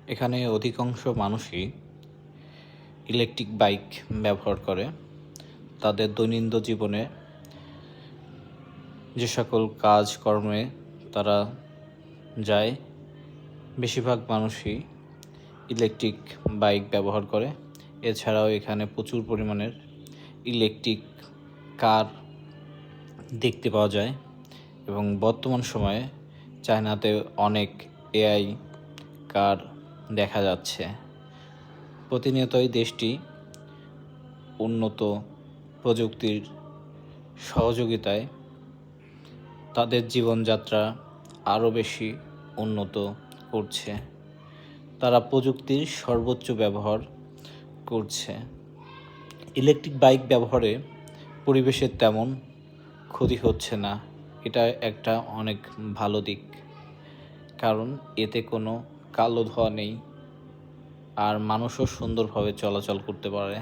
এখানে অধিকাংশ মানুষই ইলেকট্রিক বাইক ব্যবহার করে তাদের দৈনন্দিন জীবনে যে সকল কাজকর্মে তারা যায়। বেশিরভাগ মানুষই ইলেকট্রিক বাইক ব্যবহার করে। এছাড়াও এখানে প্রচুর পরিমাণের ইলেকট্রিক কার দেখতে পাওয়া যায় এবং বর্তমান সময়ে চায়নাতে অনেক এআই কার দেখা যাচ্ছে। প্রতিনিয়তই দেশটি উন্নত প্রযুক্তির সহযোগিতায় তাদের জীবনযাত্রা আরও বেশি উন্নত করছে। তারা প্রযুক্তির সর্বোচ্চ ব্যবহার করছে। ইলেকট্রিক বাইক ব্যবহারে পরিবেশের তেমন ক্ষতি হচ্ছে না, এটা একটা অনেক ভালো দিক, কারণ এতে কোনো কালো ধোঁয়া নেই আর মানুষও সুন্দরভাবে চলাচল করতে পারে।